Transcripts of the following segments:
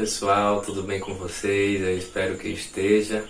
pessoal, tudo bem com vocês? Eu espero que esteja.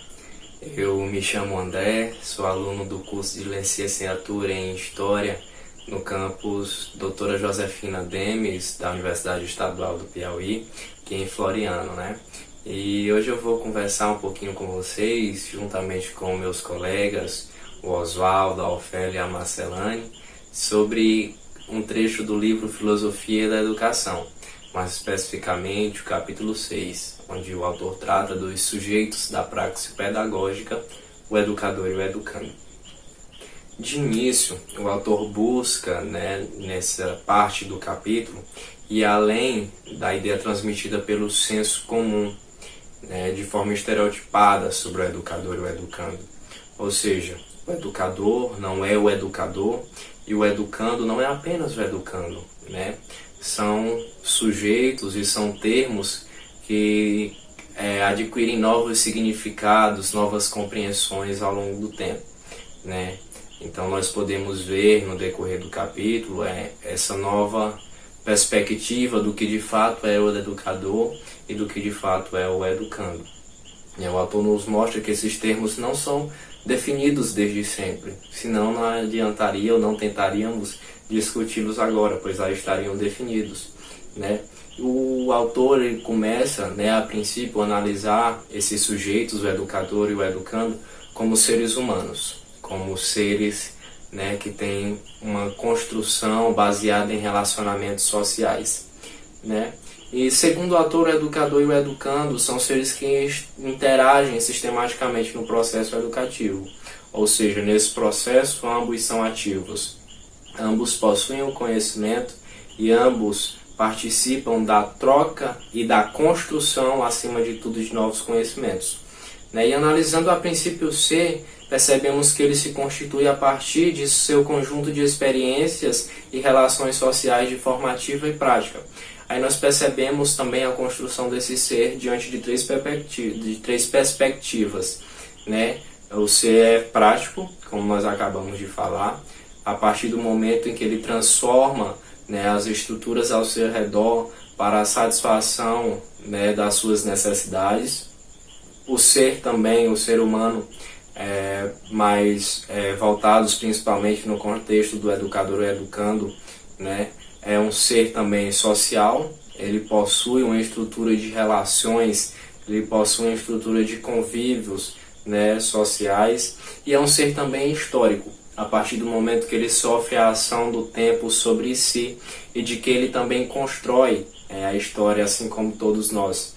Eu me chamo André, sou aluno do curso de licenciatura em História no campus Doutora Josefina Demes, da Universidade Estadual do Piauí, que é em Floriano, né? E hoje eu vou conversar um pouquinho com vocês, juntamente com meus colegas, o Oswaldo, a Ofélia e a Marcelane, sobre um trecho do livro Filosofia da Educação, mais especificamente o capítulo 6, onde o autor trata dos sujeitos da praxe pedagógica, o educador e o educando. De início, o autor busca, nessa parte do capítulo, ir além da ideia transmitida pelo senso comum, de forma estereotipada sobre o educador e o educando. Ou seja, o educador não é o educador e o educando não é apenas o educando, São sujeitos e são termos que adquirem novos significados, novas compreensões ao longo do tempo, Então nós podemos ver no decorrer do capítulo essa nova perspectiva do que de fato é o educador e do que de fato é o educando. O autor nos mostra que esses termos não são definidos desde sempre, senão não adiantaria ou não tentaríamos discuti-los agora, pois já estariam definidos. O autor ele começa, a princípio, a analisar esses sujeitos, o educador e o educando, como seres humanos, como seres que têm uma construção baseada em relacionamentos sociais. E segundo o autor, o educador e o educando são seres que interagem sistematicamente no processo educativo, ou seja, nesse processo ambos são ativos, ambos possuem o conhecimento e ambos participam da troca e da construção, acima de tudo, de novos conhecimentos. E analisando a princípio C, percebemos que ele se constitui a partir de seu conjunto de experiências e relações sociais de formativa e prática. Aí nós percebemos também a construção desse ser diante de três perspectivas. O ser é prático, como nós acabamos de falar, a partir do momento em que ele transforma as estruturas ao seu redor para a satisfação das suas necessidades. O ser também, o ser humano, mais voltados principalmente no contexto do educador e educando, é um ser também social, ele possui uma estrutura de relações, ele possui uma estrutura de convívios sociais, e é um ser também histórico, a partir do momento que ele sofre a ação do tempo sobre si e de que ele também constrói a história, assim como todos nós.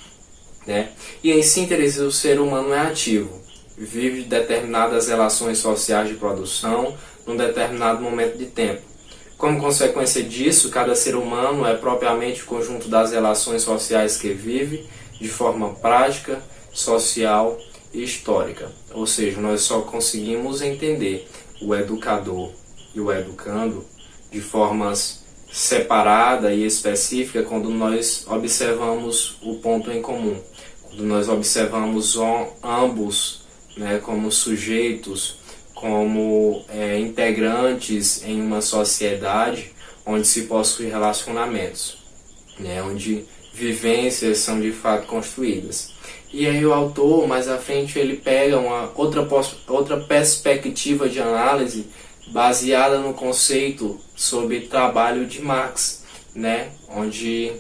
E em síntese, o ser humano é ativo, vive determinadas relações sociais de produção num determinado momento de tempo. Como consequência disso, cada ser humano é propriamente o conjunto das relações sociais que vive de forma prática, social e histórica. Ou seja, nós só conseguimos entender o educador e o educando de formas separada e específica quando nós observamos o ponto em comum, quando nós observamos ambos como sujeitos, como integrantes em uma sociedade onde se possui relacionamentos, onde vivências são de fato construídas. E aí o autor, mais à frente, ele pega uma outra perspectiva de análise baseada no conceito sobre trabalho de Marx, onde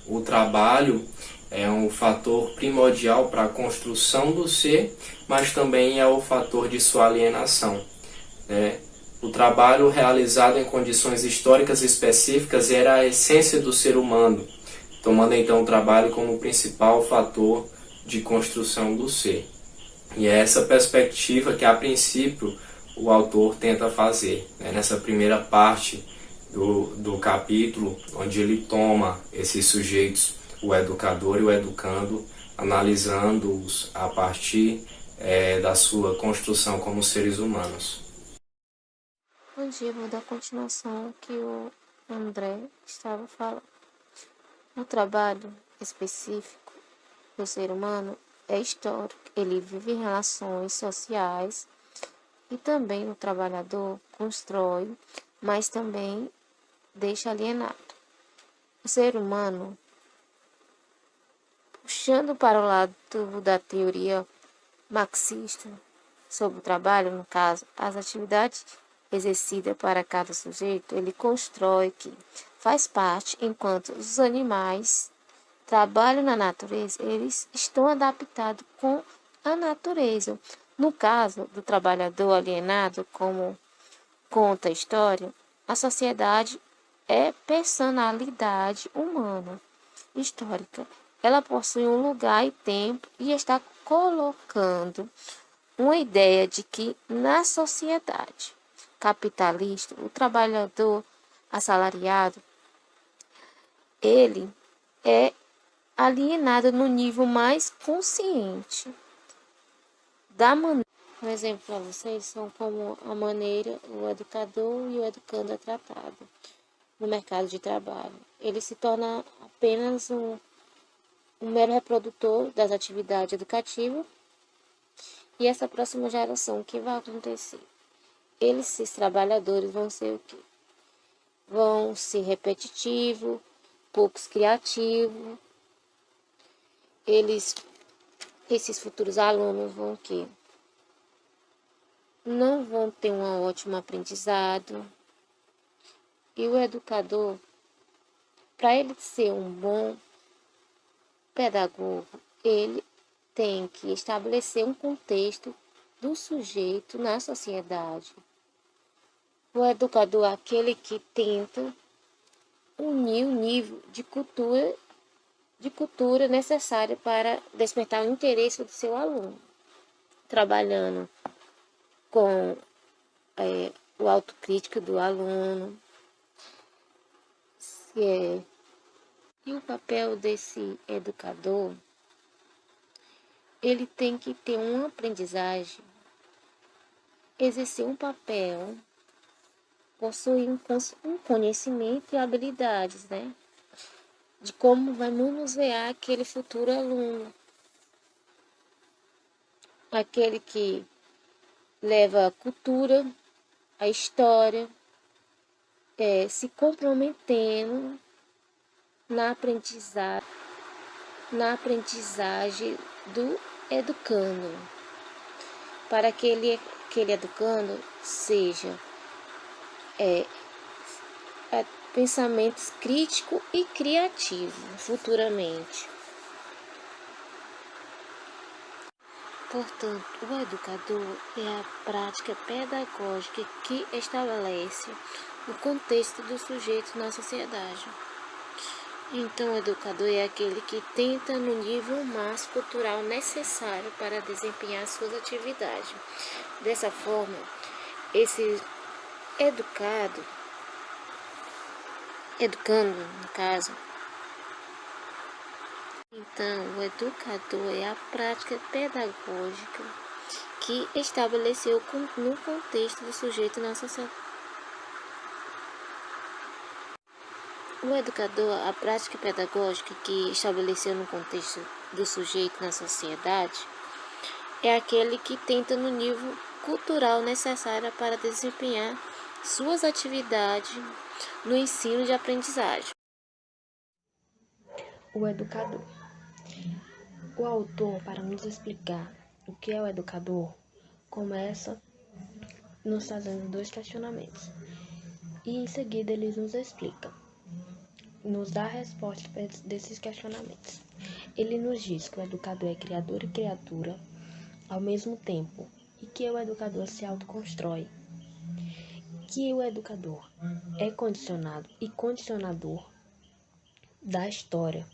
o trabalho é um fator primordial para a construção do ser, mas também é o fator de sua alienação. O trabalho realizado em condições históricas específicas era a essência do ser humano, tomando então o trabalho como o principal fator de construção do ser. E é essa perspectiva que, a princípio, o autor tenta fazer, nessa primeira parte do capítulo, onde ele toma esses sujeitos, o educador e o educando, analisando-os a partir da sua construção como seres humanos. Bom dia, vou dar continuação ao que o André estava falando. O trabalho específico do ser humano é histórico, ele vive em relações sociais e também o trabalhador constrói, mas também deixa alienado. O ser humano Puxando para o lado da teoria marxista sobre o trabalho, no caso, as atividades exercidas para cada sujeito, ele constrói que faz parte, enquanto os animais trabalham na natureza, eles estão adaptados com a natureza. No caso do trabalhador alienado, como conta a história, a sociedade é personalidade humana histórica. Ela possui um lugar e tempo e está colocando uma ideia de que na sociedade capitalista, o trabalhador assalariado, ele é alienado no nível mais consciente da maneira. Um exemplo para vocês são como a maneira o educador e o educando é tratado no mercado de trabalho. Ele se torna apenas um mero reprodutor das atividades educativas. E essa próxima geração, o que vai acontecer? Esses trabalhadores vão ser o quê? Vão ser repetitivos, poucos criativos. Esses futuros alunos vão o quê? Não vão ter um ótimo aprendizado. E o educador, para ele ser um bom pedagogo, ele tem que estabelecer um contexto do sujeito na sociedade. O educador é aquele que tenta unir o nível de cultura necessária para despertar o interesse do seu aluno, trabalhando com o autocrítico do aluno. E o papel desse educador, ele tem que ter uma aprendizagem, exercer um papel, possuir um conhecimento e habilidades, né? De como vai manusear aquele futuro aluno. Aquele que leva a cultura, a história, se comprometendo na aprendizagem do educando, para que aquele educando seja pensamentos crítico e criativo futuramente. Portanto, o educador é a prática pedagógica que estabelece o contexto do sujeito na sociedade. Então, o educador é aquele que tenta no nível mais cultural necessário para desempenhar suas atividades. Dessa forma, esse educando, no caso. Então, o educador é a prática pedagógica que estabeleceu no contexto do sujeito na sociedade. O educador, a prática pedagógica que estabeleceu no contexto do sujeito na sociedade, é aquele que tenta no nível cultural necessário para desempenhar suas atividades no ensino de aprendizagem. O educador. O autor, para nos explicar o que é o educador, começa nos fazendo 2 questionamentos. E em seguida ele nos explica, nos dá a resposta desses questionamentos. Ele nos diz que o educador é criador e criatura ao mesmo tempo, e que o educador se autoconstrói, que o educador é condicionado e condicionador da história.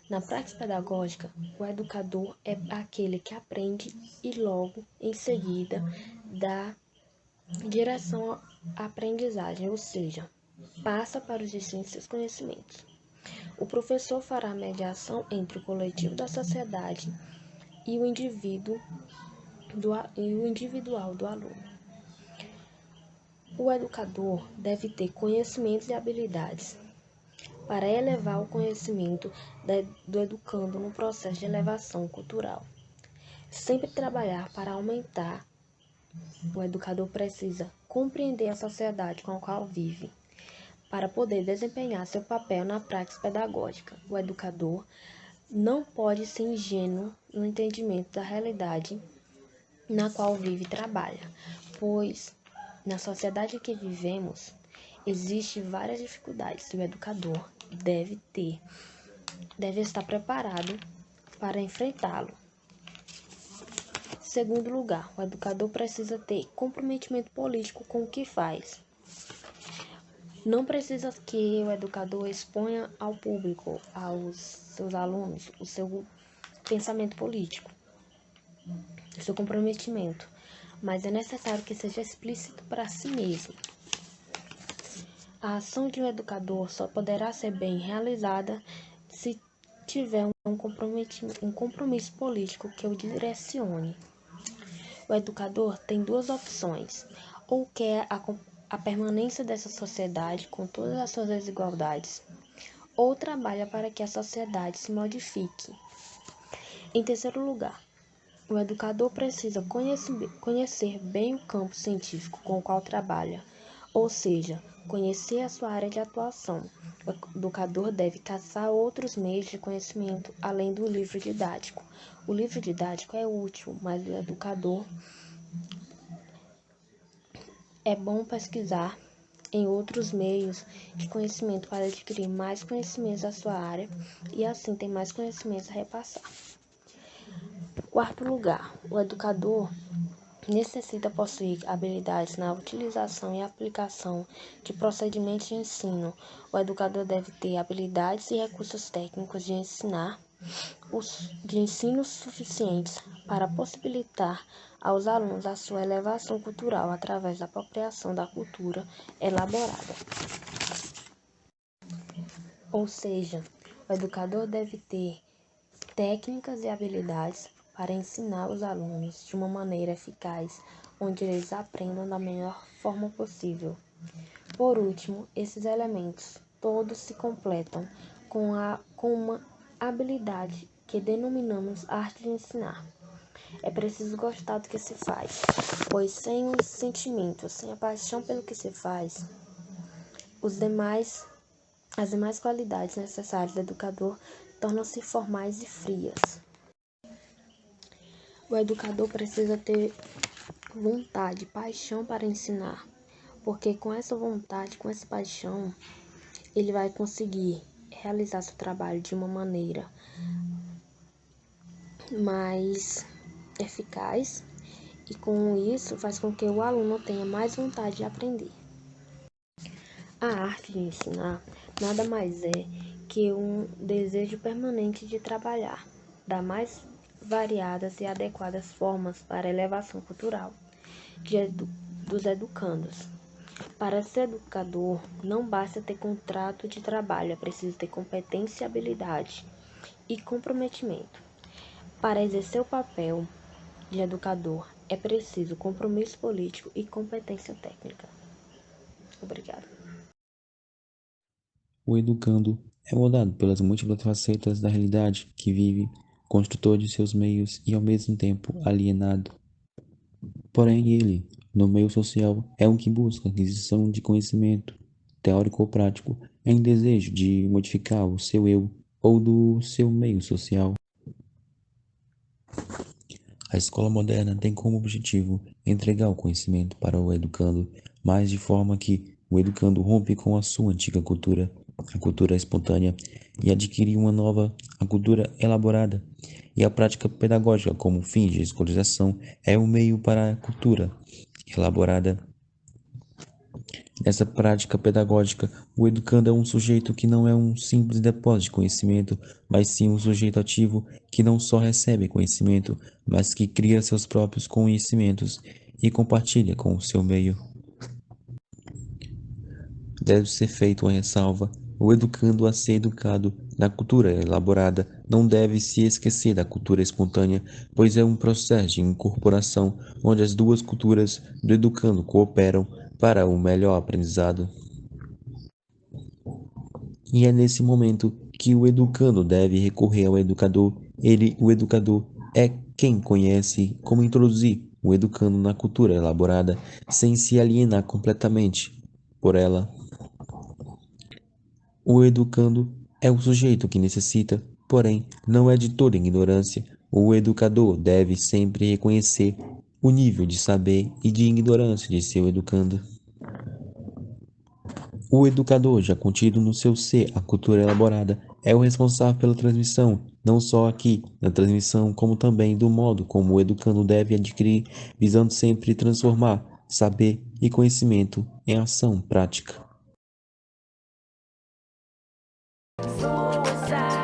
Na prática pedagógica, o educador é aquele que aprende e logo em seguida dá direção à aprendizagem, ou seja, passa para os discípulos seus conhecimentos. O professor fará a mediação entre o coletivo da sociedade e o individual do aluno. O educador deve ter conhecimentos e habilidades para elevar o conhecimento do educando no processo de elevação cultural. Sempre trabalhar para aumentar. O educador precisa compreender a sociedade com a qual vive, para poder desempenhar seu papel na prática pedagógica. O educador não pode ser ingênuo no entendimento da realidade na qual vive e trabalha, pois na sociedade que vivemos existem várias dificuldades e o educador deve estar preparado para enfrentá-lo. Segundo lugar, o educador precisa ter comprometimento político com o que faz. Não precisa que o educador exponha ao público, aos seus alunos, o seu pensamento político, o seu comprometimento, mas é necessário que seja explícito para si mesmo. A ação de um educador só poderá ser bem realizada se tiver um compromisso político que o direcione. O educador tem duas opções: ou quer a permanência dessa sociedade com todas as suas desigualdades, ou trabalha para que a sociedade se modifique. Em terceiro lugar, o educador precisa conhecer bem o campo científico com o qual trabalha, ou seja, conhecer a sua área de atuação. O educador deve caçar outros meios de conhecimento além do livro didático. O livro didático é útil, mas o educador é bom pesquisar em outros meios de conhecimento para adquirir mais conhecimentos da sua área e assim ter mais conhecimentos a repassar. Quarto lugar, o educador necessita possuir habilidades na utilização e aplicação de procedimentos de ensino. O educador deve ter habilidades e recursos técnicos de ensino suficientes para possibilitar aos alunos a sua elevação cultural através da apropriação da cultura elaborada. Ou seja, o educador deve ter técnicas e habilidades para ensinar os alunos de uma maneira eficaz, onde eles aprendam da melhor forma possível. Por último, esses elementos todos se completam com uma habilidade que denominamos arte de ensinar. É preciso gostar do que se faz, pois sem os sentimentos, sem a paixão pelo que se faz, as demais qualidades necessárias do educador tornam-se formais e frias. O educador precisa ter vontade, paixão para ensinar, porque com essa vontade, com essa paixão, ele vai conseguir realizar seu trabalho de uma maneira mais eficaz e com isso faz com que o aluno tenha mais vontade de aprender. A arte de ensinar nada mais é que um desejo permanente de trabalhar, da mais variadas e adequadas formas para a elevação cultural dos educandos. Para ser educador, não basta ter contrato de trabalho, é preciso ter competência, habilidade e comprometimento. Para exercer o papel de educador, é preciso compromisso político e competência técnica. Obrigada. O educando é moldado pelas múltiplas facetas da realidade que vive, construtor de seus meios e ao mesmo tempo alienado. Porém ele, no meio social, é um que busca aquisição de conhecimento, teórico ou prático, em desejo de modificar o seu eu ou do seu meio social. A escola moderna tem como objetivo entregar o conhecimento para o educando, mas de forma que o educando rompe com a sua antiga cultura, a cultura espontânea, e adquire uma nova, a cultura elaborada. E a prática pedagógica como fim de escolarização é o meio para a cultura elaborada. Nessa prática pedagógica, o educando é um sujeito que não é um simples depósito de conhecimento, mas sim um sujeito ativo que não só recebe conhecimento, mas que cria seus próprios conhecimentos e compartilha com o seu meio. Deve ser feita uma ressalva: o educando a ser educado na cultura elaborada não deve se esquecer da cultura espontânea, pois é um processo de incorporação onde as duas culturas do educando cooperam para o melhor aprendizado. E é nesse momento que o educando deve recorrer ao educador. O educador, é quem conhece como introduzir o educando na cultura elaborada sem se alienar completamente por ela. O educando é o sujeito que necessita porém, não é de toda ignorância. O educador deve sempre reconhecer o nível de saber e de ignorância de seu educando. O educador, já contido no seu ser a cultura elaborada, é o responsável pela transmissão, não só aqui na transmissão, como também do modo como o educando deve adquirir, visando sempre transformar saber e conhecimento em ação prática. Suicidal, suicidal.